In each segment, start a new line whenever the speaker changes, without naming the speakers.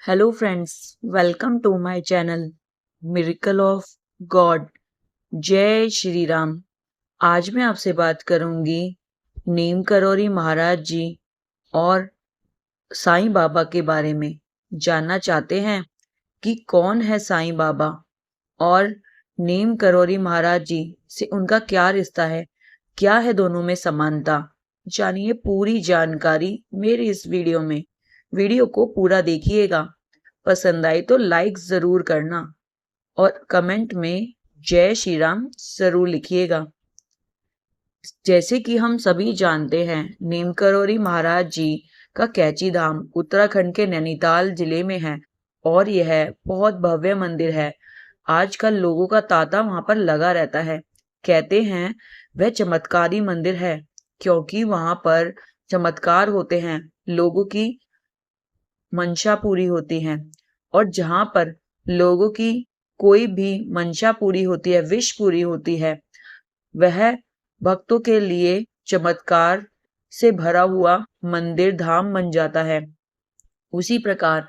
Hello friends, welcome to my channel miracle of God. जय श्री राम। आज मैं आपसे बात करूंगी नीम करौरी महाराज जी और साईं बाबा के बारे में। जानना चाहते हैं कि कौन है साईं बाबा और नीम करौरी महाराज जी से उनका क्या रिश्ता है, क्या है दोनों में समानता। जानिए पूरी जानकारी मेरी इस वीडियो में। वीडियो को पूरा देखिएगा। पसंद आई तो लाइक जरूर करना और कमेंट में जय श्री राम जरूर लिखिएगा। जैसे कि हम सभी जानते हैं, नीम करौरी महाराज जी का कैची धाम उत्तराखंड के नैनीताल जिले में है और यह बहुत भव्य मंदिर है। आजकल लोगों का तांता वहां पर लगा रहता है। कहते हैं वह चमत्कारी मंदिर है क्योंकि वहां पर चमत्कार होते हैं, लोगों की मंशा पूरी होती है। और जहां पर लोगों की कोई भी मंशा पूरी होती है, विश पूरी होती है, वह भक्तों के लिए चमत्कार से भरा हुआ मंदिर धाम बन जाता है। उसी प्रकार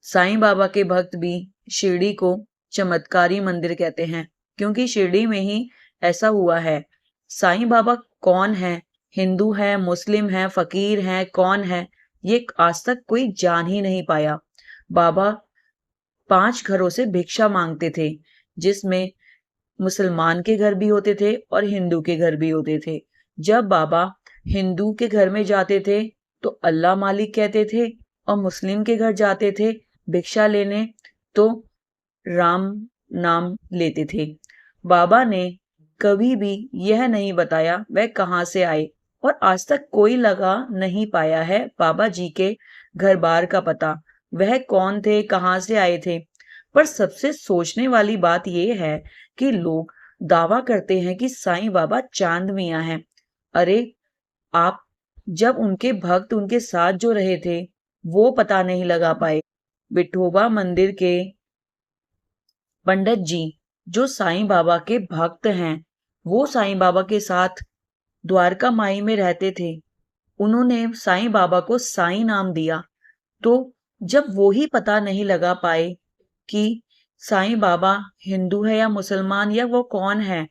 साईं बाबा के भक्त भी शिरडी को चमत्कारी मंदिर कहते हैं क्योंकि शिरडी में ही ऐसा हुआ है। साईं बाबा कौन है, हिंदू है, मुस्लिम है, फकीर है, कौन है, ये आज तक कोई जान ही नहीं पाया। बाबा 5 घरों से भिक्षा मांगते थे, जिसमें मुसलमान के घर भी होते थे और हिंदू के घर भी होते थे। जब बाबा हिंदू के घर में जाते थे तो अल्लाह मालिक कहते थे और मुस्लिम के घर जाते थे भिक्षा लेने तो राम नाम लेते थे। बाबा ने कभी भी यह नहीं बताया वह कहाँ से आए और आज तक कोई लगा नहीं पाया है बाबा जी के घर बार का पता, वह कौन थे, कहाँ से आए थे। पर सबसे सोचने वाली बात यह है कि लोग दावा करते हैं कि साईं बाबा चांद मियां हैं। अरे आप जब उनके भक्त उनके साथ जो रहे थे वो पता नहीं लगा पाए। विठोबा मंदिर के पंडित जी जो साईं बाबा के भक्त हैं, वो साईं बाबा के साथ द्वारका माई में रहते थे। उन्होंने साईं बाबा को साईं नाम दिया। तो जब वो ही पता नहीं लगा पाए कि साईं बाबा हिंदू है या मुसलमान या वो कौन है,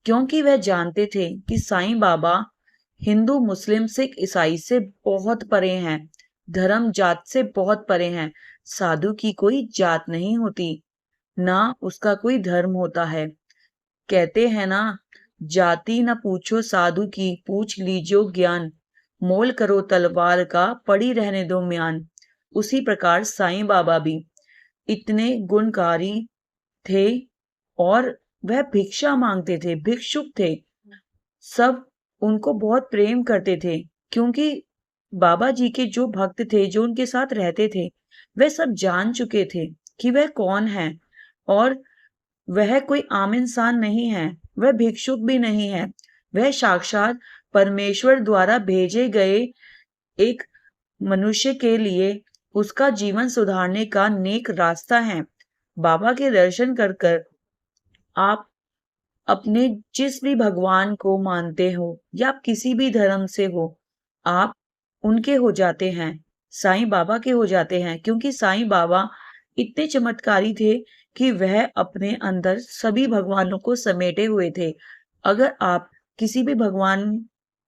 क्योंकि वह जानते थे कि साईं बाबा हिंदू मुस्लिम सिख ईसाई से बहुत परे हैं, धर्म जात से बहुत परे हैं। साधु की कोई जात नहीं होती, ना उसका कोई धर्म होता है। कहते हैं ना, जाति न पूछो साधु की, पूछ लीजो ज्ञान, मोल करो तलवार का, पड़ी रहने दो म्यान। उसी प्रकार साईं बाबा भी इतने गुणकारी थे और वह भिक्षा मांगते थे, भिक्षुक थे। सब उनको बहुत प्रेम करते थे क्योंकि बाबा जी के जो भक्त थे, जो उनके साथ रहते थे, वह सब जान चुके थे कि वह कौन है और वह कोई आम इंसान नहीं है, वह भिक्षुक भी नहीं है, वह साक्षात परमेश्वर द्वारा भेजे गए एक मनुष्य के लिए उसका जीवन सुधारने का नेक रास्ता है। बाबा के दर्शन कर कर आप अपने जिस भी भगवान को मानते हो या आप किसी भी धर्म से हो, आप उनके हो जाते हैं, साईं बाबा के हो जाते हैं। क्योंकि साईं बाबा इतने चमत्कारी थे कि वह अपने अंदर सभी भगवानों को समेटे हुए थे। अगर आप किसी भी भगवान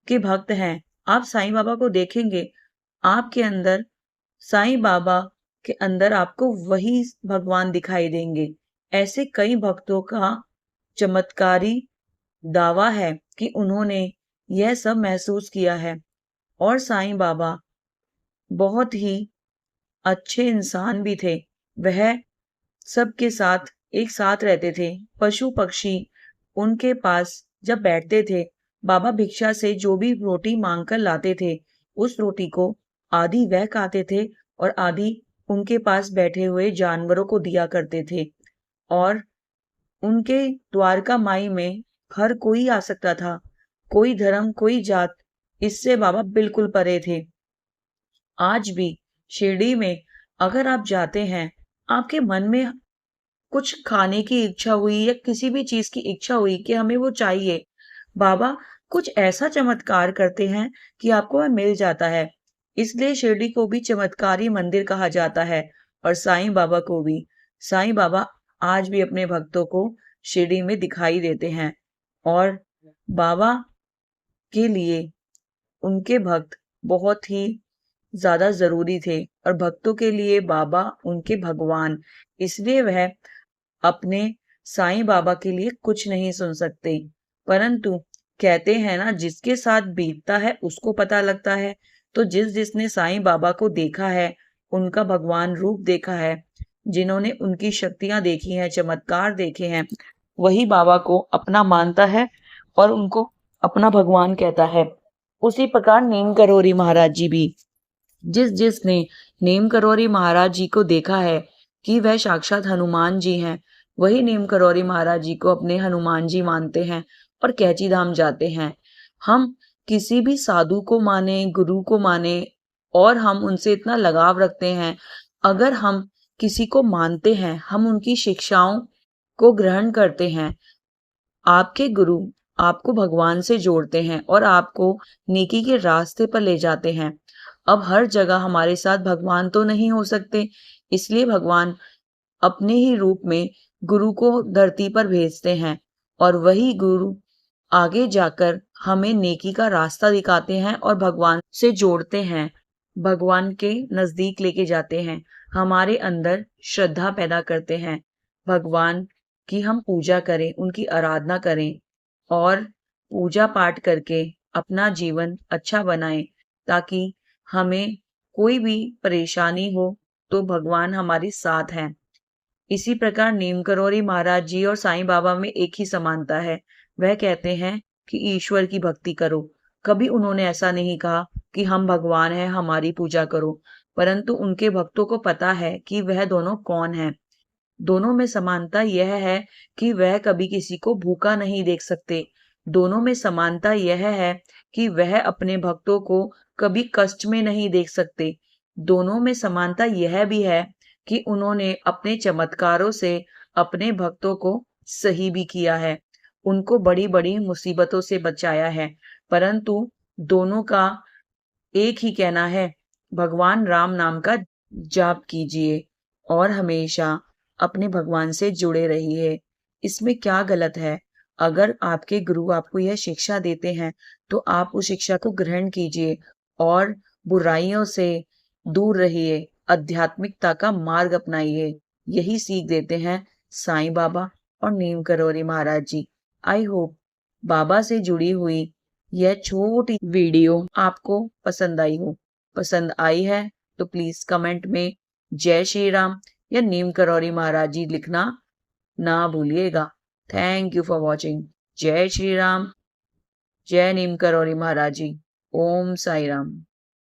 के भक्त हैं, आप साईं बाबा को देखेंगे, आपके अंदर साईं बाबा के अंदर आपको वही भगवान दिखाई देंगे। ऐसे कई भक्तों का चमत्कारी दावा है कि उन्होंने यह सब महसूस किया है। और साईं बाबा बहुत ही अच्छे इंसान भी थे। वह सबके साथ एक साथ रहते थे। पशु पक्षी उनके पास जब बैठते थे, बाबा भिक्षा से जो भी रोटी मांग कर लाते थे, उस रोटी को आधी वह खाते थे और आधी उनके पास बैठे हुए जानवरों को दिया करते थे। और उनके द्वारका माई में हर कोई आ सकता था, कोई धर्म कोई जात, इससे बाबा बिल्कुल परे थे। आज भी शिरडी में अगर आप जाते हैं, आपके मन में कुछ खाने की इच्छा हुई या किसी भी चीज की इच्छा हुई कि हमें वो चाहिए, बाबा कुछ ऐसा चमत्कार करते हैं कि आपको वह मिल जाता है। इसलिए शिरडी को भी चमत्कारी मंदिर कहा जाता है। और साईं बाबा को भी। साईं बाबा आज भी अपने भक्तों को शिरडी में दिखाई देते हैं और बाबा के लिए उनके भक्त बहुत ही ज़्यादा ज़रूरी थे और भक्तों के लिए बाबा उनके भगवान, इसलिए वह अपने साईं बाबा के लिए कुछ नहीं सुन सकते। परंतु कहते हैं ना, जिसके साथ बीतता है उसको पता लगता है। तो जिसने साईं बाबा को देखा है, उनका भगवान रूप देखा है, जिन्होंने उनकी शक्तियां देखी हैं, चमत्कार देखे हैं, वही बाबा को अपना मानता है और उनको अपना भगवान कहता है। उसी प्रकार नीम करोरी महाराज जी भी, जिसने नीम करोरी महाराज जी को देखा है कि वह साक्षात हनुमान जी हैं, वही नीम करोरी महाराज जी को अपने हनुमान जी मानते हैं और कैची धाम जाते हैं। हम किसी भी साधु को माने, गुरु को माने और हम उनसे इतना लगाव रखते हैं, अगर हम किसी को मानते हैं, हम उनकी शिक्षाओं को ग्रहण करते हैं, आपके गुरु आपको भगवान से जोड़ते हैं और आपको नेकी के रास्ते पर ले जाते हैं। अब हर जगह हमारे साथ भगवान तो नहीं हो सकते, इसलिए भगवान अपने ही रूप में गुरु को धरती पर भेजते हैं और वही गुरु आगे जाकर हमें नेकी का रास्ता दिखाते हैं और भगवान से जोड़ते हैं, भगवान के नजदीक लेके जाते हैं, हमारे अंदर श्रद्धा पैदा करते हैं। भगवान की हम पूजा करें, उनकी आराधना करें और पूजा पाठ करके अपना जीवन अच्छा बनाएं, ताकि हमें कोई भी परेशानी हो तो भगवान हमारे साथ हैं। इसी प्रकार नीम करोरी महाराज जी और साईं बाबा में एक ही समानता है। वह कहते हैं कि ईश्वर की भक्ति करो। कभी उन्होंने ऐसा नहीं कहा कि हम भगवान हैं, हमारी पूजा करो, परंतु उनके भक्तों को पता है कि वह दोनों कौन हैं। दोनों में समानता यह है कि वह कभी किसी को भूखा नहीं देख सकते। दोनों में समानता यह है कि वह अपने भक्तों को कभी कष्ट में नहीं देख सकते। दोनों में समानता यह भी है कि उन्होंने अपने चमत्कारों से अपने भक्तों को सही भी किया है, उनको बड़ी बड़ी मुसीबतों से बचाया है। परंतु दोनों का एक ही कहना है, भगवान राम नाम का जाप कीजिए और हमेशा अपने भगवान से जुड़े रहिए। इसमें क्या गलत है? अगर आपके गुरु आपको यह शिक्षा देते हैं तो आप उस शिक्षा को ग्रहण कीजिए और बुराइयों से दूर रहिए, आध्यात्मिकता का मार्ग अपनाइए। यही सीख देते हैं साईं बाबा और नीम करोरी महाराज जी। आई होप बाबा से जुड़ी हुई यह छोटी वीडियो आपको पसंद आई हो। पसंद आई है तो प्लीज कमेंट में जय श्री राम या नीम करोरी महाराज जी लिखना ना भूलिएगा। Thank you for watching. जय श्री राम, जय नीम करोरी महाराज जी। ओम साई राम।